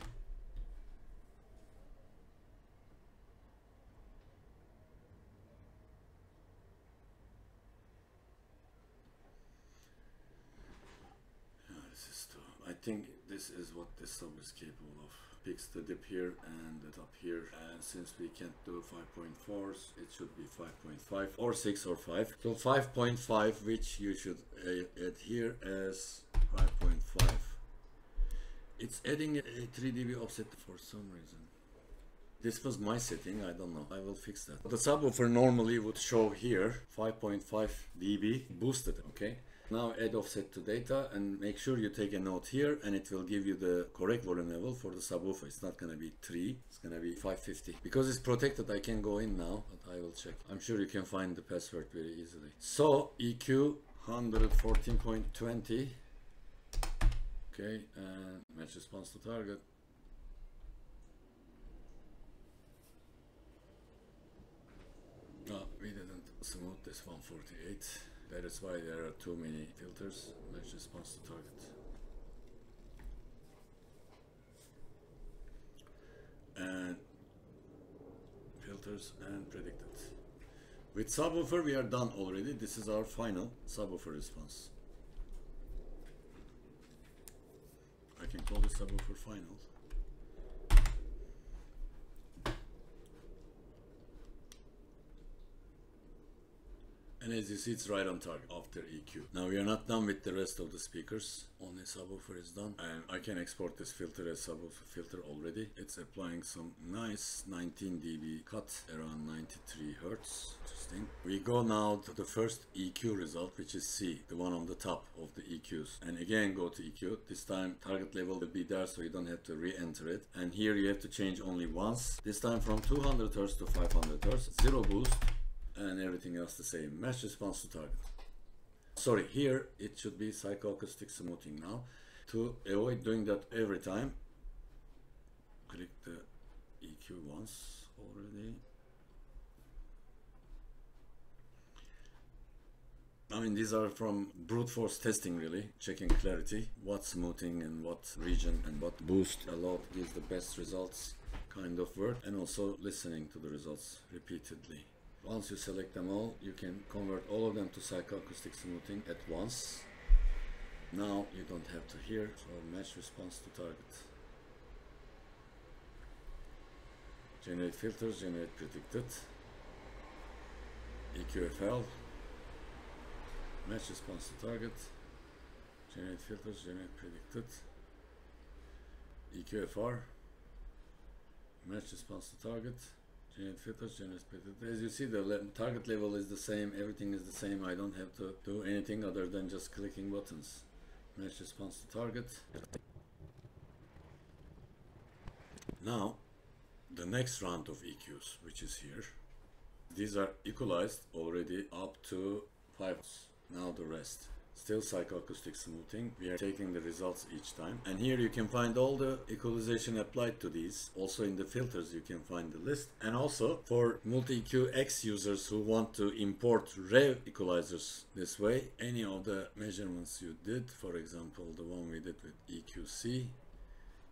Yeah, this is too. I think this is what this sub is capable of. Picks the dip here and the top here, and since we can't do 5.4s, it should be 5.5 or 6 or 5. So 5.5, which you should add here as 5.5. It's adding a 3 dB offset for some reason. This was my setting, I don't know. I will fix that. The subwoofer normally would show here 5.5 dB boosted, okay? Now add offset to data and make sure you take a note here, and it will give you the correct volume level for the subwoofer. It's not gonna be 3, it's gonna be 550. Because it's protected, I can go in now, but I will check. I'm sure you can find the password very easily. So EQ 114.20. Okay, and match response to target. No, we didn't smooth this 148. That is why there are too many filters. Match response to target. And filters and predicted. With subwoofer we are done already. This is our final subwoofer response. I can call this subwoofer final. And as you see, it's right on target after EQ. Now we are not done with the rest of the speakers. Only subwoofer is done. And I can export this filter as subwoofer filter already. It's applying some nice 19 dB cut around 93 Hertz. Interesting. We go now to the first EQ result, which is C, the one on the top of the EQs. And again, go to EQ. This time target level will be there, so you don't have to re-enter it. And here you have to change only once. This time from 200 Hertz to 500 Hertz. Zero boost. And everything else the same. Match response to target. Sorry, here it should be psychoacoustic smoothing now. To avoid doing that every time, click the EQ once already. I mean, these are from brute force testing, really, checking clarity, what smoothing and what region and what boost a lot gives the best results kind of work, and also listening to the results repeatedly. Once you select them all, you can convert all of them to psychoacoustic smoothing at once. Now you don't have to hear, so match response to target. Generate filters, generate predicted. EQFL. Match response to target. Generate filters, generate predicted. EQFR. Match response to target. Generate filters, generate predicted. As you see, the target level is the same, everything is the same. I don't have to do anything other than just clicking buttons. Match response to target. Now, the next round of EQs, which is here. These are equalized already up to 5. Now the rest. Still psychoacoustic smoothing. We are taking the results each time. And here you can find all the equalization applied to these. Also in the filters you can find the list. And also for MultEQ-X users who want to import REW equalizers this way, any of the measurements you did, for example the one we did with EQC,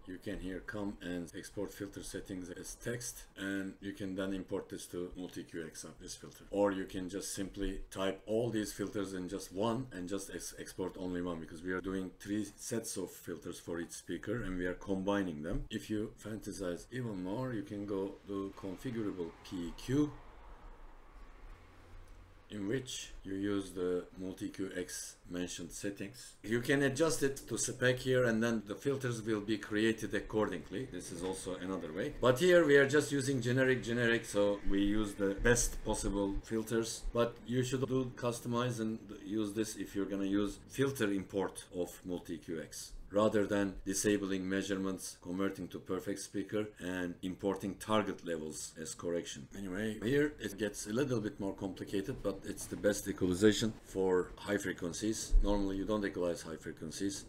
you can here come and export filter settings as text, and you can then import this to MultEQ-X, this filter. Or you can just simply type all these filters in just one and just export only one, because we are doing 3 sets of filters for each speaker and we are combining them. If you fantasize even more, you can go to configurable PEQ, in which you use the MultEQ-X mentioned settings. You can adjust it to spec here, and then the filters will be created accordingly. This is also another way. But here we are just using generic, so we use the best possible filters. But you should do customize and use this if you're gonna use filter import of MultEQ-X, rather than disabling measurements, converting to perfect speaker, and importing target levels as correction. Anyway, here it gets a little bit more complicated, but it's the best equalization for high frequencies. Normally you don't equalize high frequencies.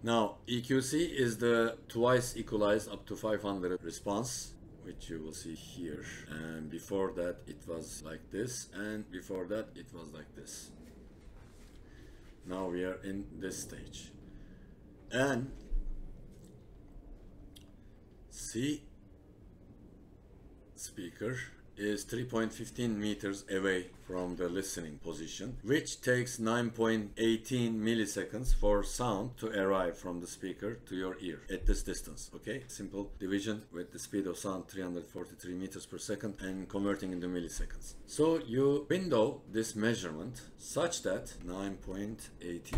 Now, EQC is the twice equalized up to 500 response, which you will see here. And before that it was like this, and before that it was like this. Now we are in this stage. And C speaker is 3.15 meters away from the listening position, which takes 9.18 milliseconds for sound to arrive from the speaker to your ear at this distance. Okay, simple division with the speed of sound 343 meters per second and converting into milliseconds. So you window this measurement such that 9.18.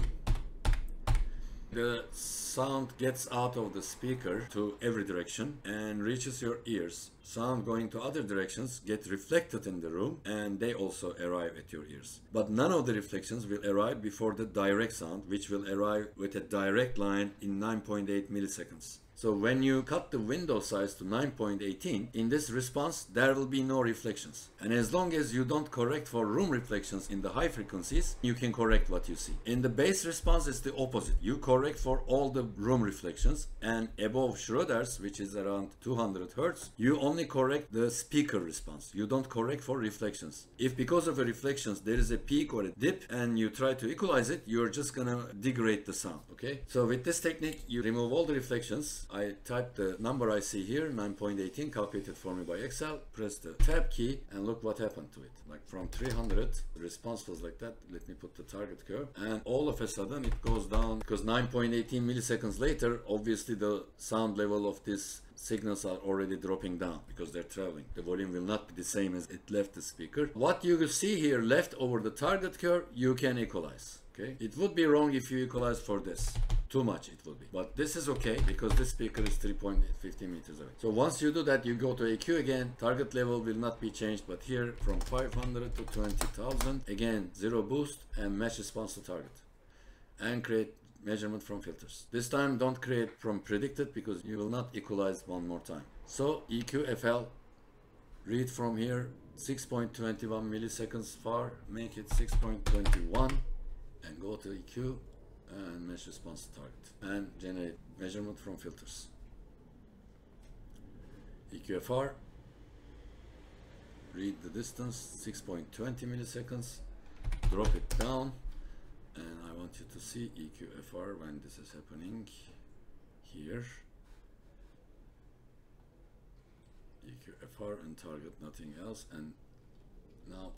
The sound gets out of the speaker to every direction and reaches your ears. Sound going to other directions get reflected in the room, and they also arrive at your ears. But none of the reflections will arrive before the direct sound, which will arrive with a direct line in 9.8 milliseconds. So when you cut the window size to 9.18, in this response there will be no reflections. And as long as you don't correct for room reflections in the high frequencies, you can correct what you see. In the bass response it's the opposite. You correct for all the room reflections, and above Schroeder's, which is around 200 Hertz, you only correct the speaker response. You don't correct for reflections. If because of the reflections there is a peak or a dip and you try to equalize it, you're just gonna degrade the sound, okay? So with this technique you remove all the reflections, I type the number I see here, 9.18, calculated for me by Excel, press the tab key, and look what happened to it. Like from 300, the response was like that. Let me put the target curve, and all of a sudden it goes down, because 9.18 milliseconds later, obviously the sound level of this signals are already dropping down because they're traveling. The volume will not be the same as it left the speaker. What you will see here left over the target curve, you can equalize. Okay, it would be wrong if you equalize for this. Too much it will be. But this is okay because this speaker is 3.15 meters away. So once you do that, you go to EQ again. Target level will not be changed, but here from 500 to 20,000, again 0 boost and match response to target. And create measurement from filters. This time don't create from predicted because you will not equalize one more time. So EQ-FL, read from here 6.21 milliseconds far, make it 6.21 and go to EQ and mesh response to target and generate measurement from filters. EQ-FR, read the distance 6.20 milliseconds, drop it down, and I want you to see EQ-FR when this is happening here. EQ-FR and target, nothing else, and now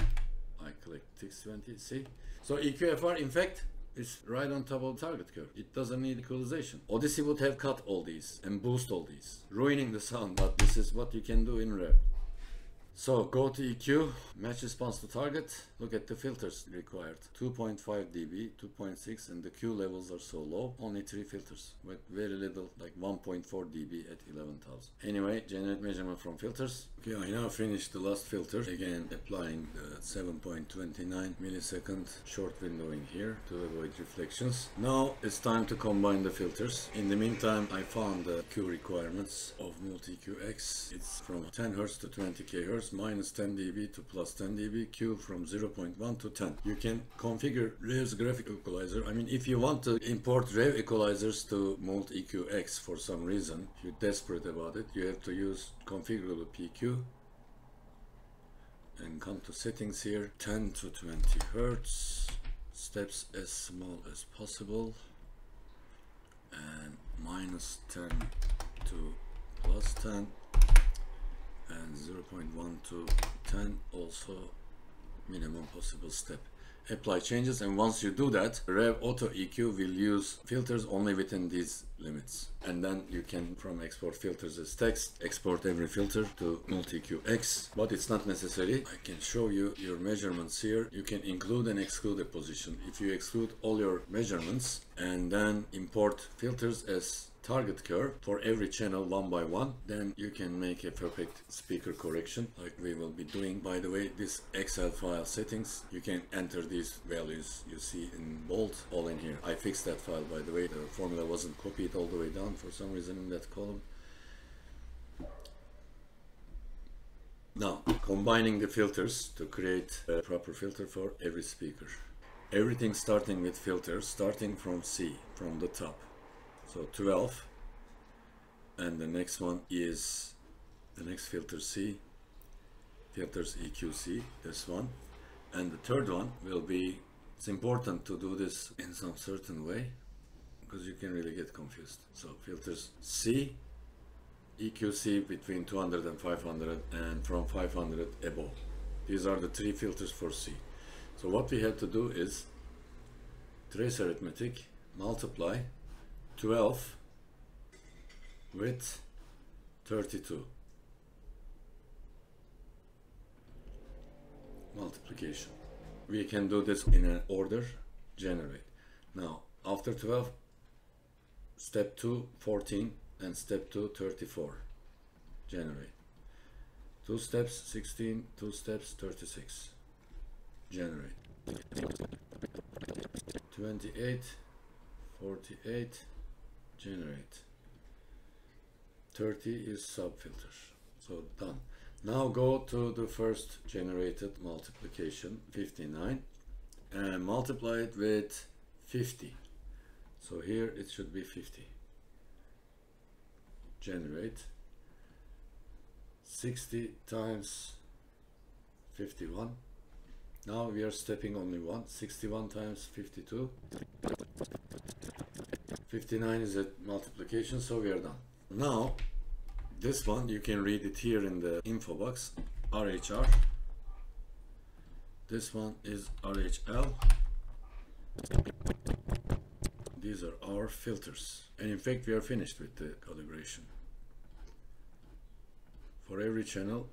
I click 620, see? So EQ-FR in fact is right on top of the target curve. It doesn't need equalization. Audyssey would have cut all these and boost all these, ruining the sound, but this is what you can do in REW. So go to EQ, match response to target, look at the filters required. 2.5 dB, 2.6, and the Q levels are so low, only 3 filters with very little, like 1.4 dB at 11,000. Anyway, generate measurement from filters. Okay, I now finished the last filter, again applying the 7.29 millisecond short windowing here to avoid reflections. Now it's time to combine the filters. In the meantime, I found the Q requirements of MultEQ-X. It's from 10 Hz to 20 kHz, minus 10 dB to plus 10 dB, Q from 0.1 to 10. You can configure REW's graphic equalizer. I mean, if you want to import REW equalizers to MultEQ-X for some reason, if you're desperate about it, you have to use configurable PQ and come to settings here, 10 to 20 Hz, steps as small as possible, and minus 10 to plus 10, and 0.1 to 10 also minimum possible step. Apply changes, and once you do that, REW Auto EQ will use filters only within these limits, and then you can from export filters as text export every filter to MultEQ-X, but it's not necessary. I can show you your measurements here. You can include and exclude a position. If you exclude all your measurements and then import filters as target curve for every channel one by one, then you can make a perfect speaker correction like we will be doing. By the way, this Excel file settings, you can enter these values you see in bold all in here. I fixed that file, by the way. The formula wasn't copied all the way down for some reason in that column. Now combining the filters to create a proper filter for every speaker. Everything starting with filters, starting from C, from the top. So 12, and the next one is the next filter C, filters EQC, this one, and the third one will be, it's important to do this in some certain way because you can really get confused. So filters C, EQC between 200 and 500, and from 500 above. These are the 3 filters for C. So what we have to do is trace arithmetic, multiply 12 with 32. Multiplication. We can do this in an order, generate. Now, after 12, step 2, 14, and step 2, 34. Generate. 2 steps, 16, 2 steps, 36. Generate. 28, 48, generate. 30 is subfilter. So done. Now go to the first generated multiplication, 59, and multiply it with 50. So here it should be 50. Generate. 60 times 51. Now we are stepping only one. 61 times 52. 59 is a multiplication, so we are done. Now this one you can read it here in the info box, RHR. This one is RHL. These are our filters, and in fact we are finished with the calibration for every channel.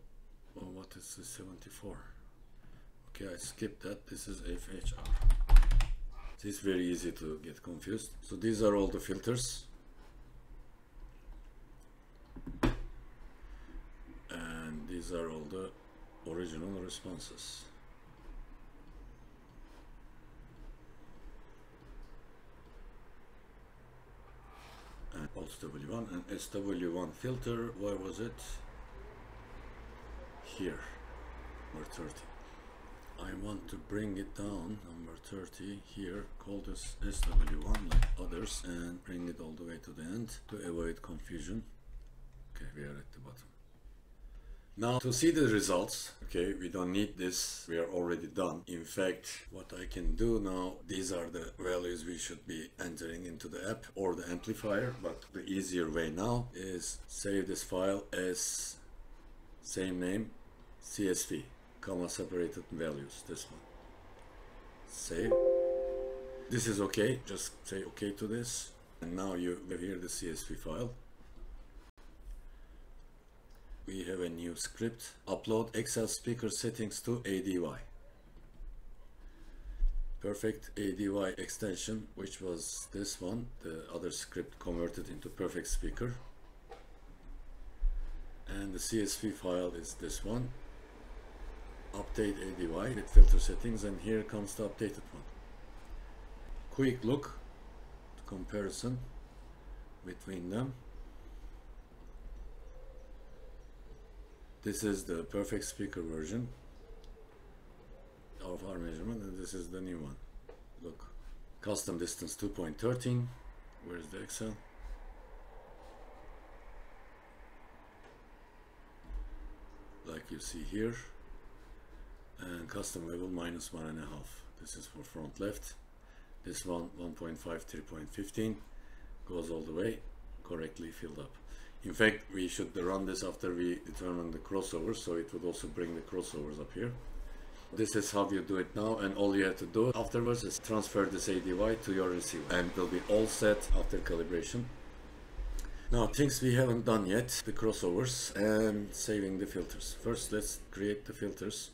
Oh, what is this? 74. Okay, I skipped that. This is FHR. It's very easy to get confused. So these are all the filters, and these are all the original responses. And W1 and SW1 filter, where was it? Here, number 30. I want to bring it down, number 30 here, call this SW1 like others, and bring it all the way to the end to avoid confusion. Okay, we are at the bottom. Now to see the results, okay, we don't need this, we are already done. In fact, what I can do now, these are the values we should be entering into the app or the amplifier, but the easier way now is save this file as same name, CSV, comma separated values, this one. Save. This is okay, just say okay to this. And now you have here the CSV file. We have a new script, upload Excel speaker settings to ADY. Perfect ADY extension, which was this one, the other script converted into perfect speaker. And the CSV file is this one, update ADY with filter settings, and here comes the updated one. Quick look, comparison between them. This is the perfect speaker version of our measurement, and this is the new one. Look, custom distance 2.13. Where's the Excel? Like you see here, and custom level -1.5. This is for front left. This one 1.5 3.15 goes all the way, correctly filled up. In fact, we should run this after we determine the crossovers, so it would also bring the crossovers up here. This is how you do it now, and all you have to do afterwards is transfer this ADY to your receiver, and it will be all set after calibration. Now, things we haven't done yet, the crossovers and saving the filters. First, let's create the filters.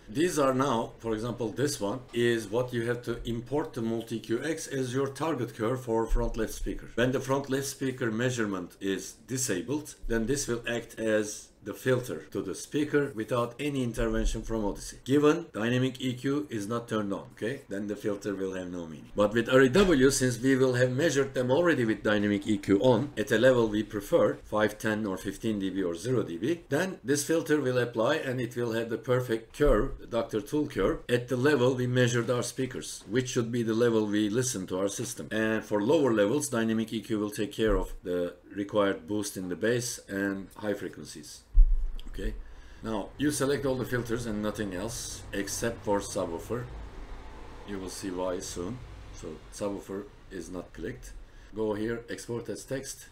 These are now, for example, this one is what you have to import the MultEQ-X as your target curve for front left speaker. When the front left speaker measurement is disabled, then this will act as the filter to the speaker without any intervention from Audyssey. Given dynamic EQ is not turned on, okay, then the filter will have no meaning. But with REW, since we will have measured them already with dynamic EQ on at a level we prefer, 5, 10 or 15 dB or 0 dB, then this filter will apply and it will have the perfect curve, the Dr. Tool curve, at the level we measured our speakers, which should be the level we listen to our system. And for lower levels, dynamic EQ will take care of the required boost in the bass and high frequencies. Okay, now you select all the filters and nothing else except for subwoofer. You will see why soon. So subwoofer is not clicked. Go here, export as text.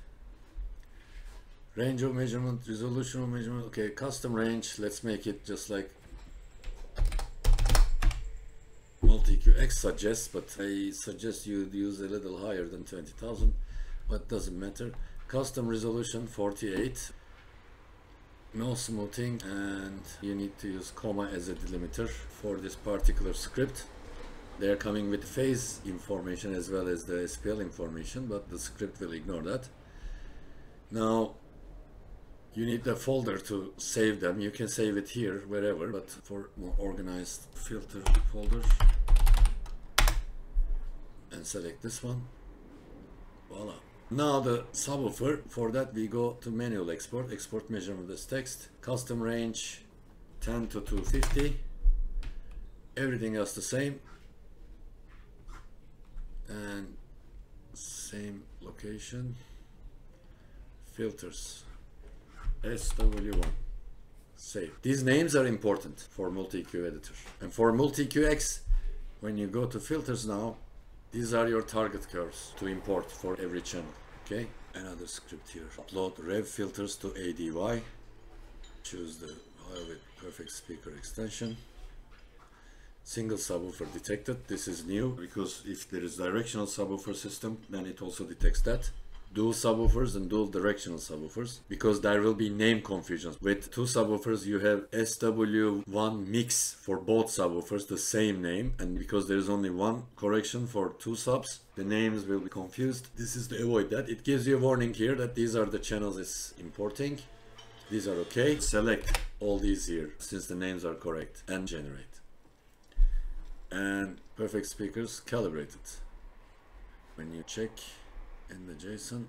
Range of measurement, resolution of measurement. Okay, custom range. Let's make it just like MultEQ-X suggests, but I suggest you use a little higher than 20,000, but doesn't matter. Custom resolution 48. No smoothing, and you need to use comma as a delimiter for this particular script. They are coming with phase information as well as the SPL information, but the script will ignore that. Now you need the folder to save them. You can save it here, wherever, but for more organized, filter folder and select this one. Voila. Now the subwoofer, for that we go to manual export, export measurement as text, custom range 10 to 250, everything else the same, and same location, filters, SW1, save. These names are important for MultEQ Editor. And for MultEQ-X, when you go to filters now, these are your target curves to import for every channel, okay? Another script here. Upload REW filters to ADY. Choose the file with perfect speaker extension. Single subwoofer detected. This is new because if there is directional subwoofer system, then it also detects that. Dual subwoofers and dual directional subwoofers, because there will be name confusions. With two subwoofers you have SW1 mix for both subwoofers, the same name, and because there is only one correction for two subs, the names will be confused. This is to avoid that. It gives you a warning here that these are the channels it's importing. These are okay. Select all these here since the names are correct and generate. And perfect speakers calibrated. When you check in the JSON,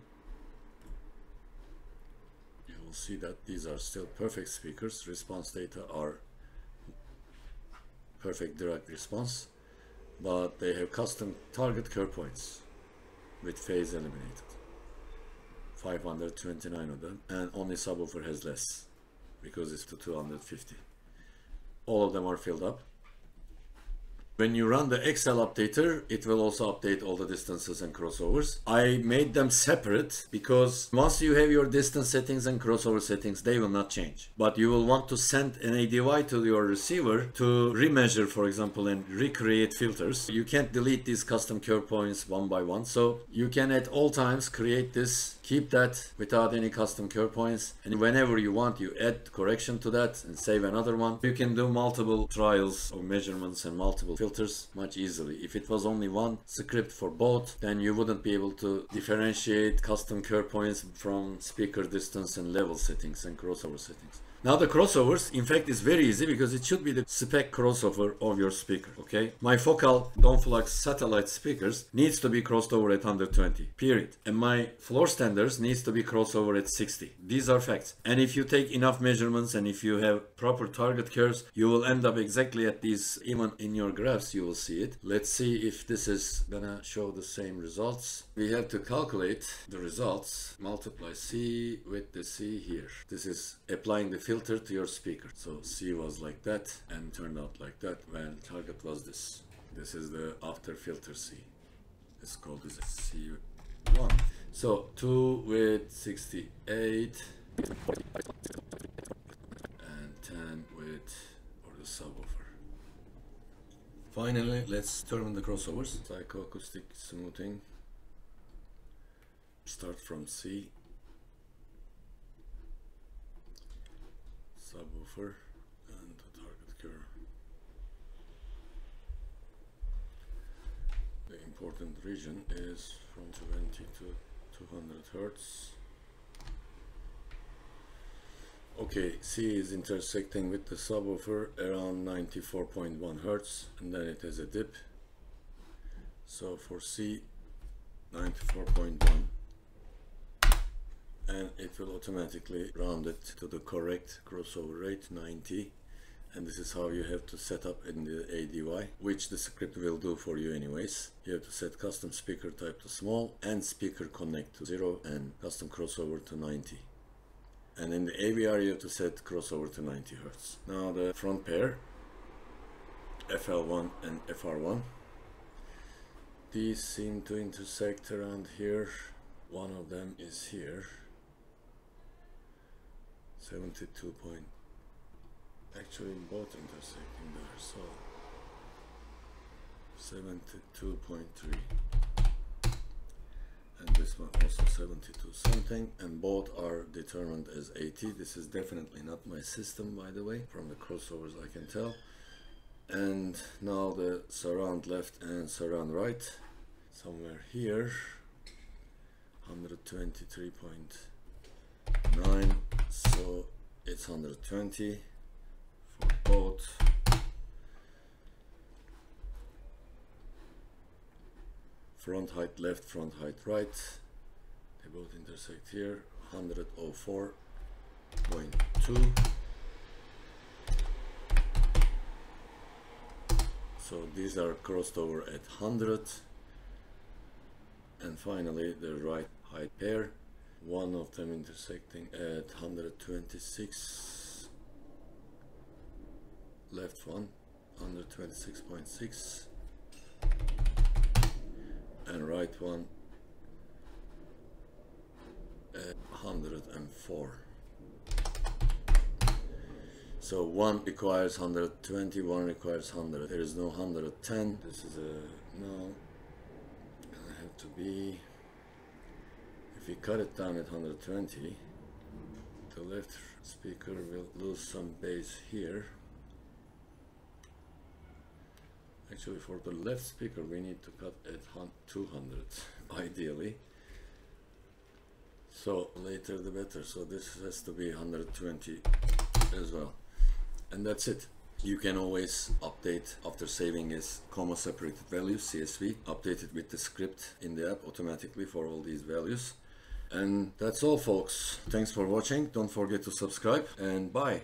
you will see that these are still perfect speakers. Response data are perfect direct response, but they have custom target curve points with phase eliminated. 529 of them, and only subwoofer has less because it's to 250. All of them are filled up. When you run the XL updater, it will also update all the distances and crossovers. I made them separate because once you have your distance settings and crossover settings, they will not change. But you will want to send an ADY to your receiver to remeasure, for example, and recreate filters. You can't delete these custom curve points one by one. So you can at all times create this, keep that without any custom curve points. And whenever you want, you add correction to that and save another one. You can do multiple trials of measurements and multiple filters much easily. If it was only one script for both, then you wouldn't be able to differentiate custom curve points from speaker distance and level settings and crossover settings. Now the crossovers, in fact, is very easy because it should be the spec crossover of your speaker, okay? My focal downflux satellite speakers needs to be crossed over at 120, period. And my floor standards needs to be crossed over at 60. These are facts. And if you take enough measurements and if you have proper target curves, you will end up exactly at these. Even in your graphs, you will see it. Let's see if this is gonna show the same results. We have to calculate the results, multiply C with the C here. This is applying the filter to your speaker. So C was like that and turned out like that when target was this. This is the after filter C. It's called this C1. So 2 with 68 and 10 with for the subwoofer. Finally, let's determine the crossovers. Psychoacoustic smoothing. Start from C. Subwoofer and the target curve. The important region is from 20 to 200 Hertz. Okay, C is intersecting with the subwoofer around 94.1 Hertz, and then it has a dip. So for C, 94.1. And it will automatically round it to the correct crossover rate, 90. And this is how you have to set up in the ADY, which the script will do for you anyways. You have to set custom speaker type to small and speaker connect to 0 and custom crossover to 90. And in the AVR you have to set crossover to 90 Hertz. Now the front pair, FL1 and FR1. These seem to intersect around here. One of them is here. 72 point, actually both intersecting there, so 72.3, and this one also 72 something, and both are determined as 80. This is definitely not my system, by the way, from the crossovers I can tell. And now the surround left and surround right, somewhere here, 123.9, so it's 120 for both. Front height left, front height right, they both intersect here, 104.2. So these are crossed over at 100. And finally the right height pair, one of them intersecting at 126, left one 126.6, and right one 104. So one requires 120, one requires 100. There is no 110. This is a no. Gonna have to be. If we cut it down at 120, the left speaker will lose some bass here. Actually, for the left speaker, we need to cut at 200, ideally. So later the better. So this has to be 120 as well. And that's it. You can always update after saving as comma separated values, CSV, update it with the script in the app automatically for all these values. And that's all, folks. Thanks for watching. Don't forget to subscribe, and bye.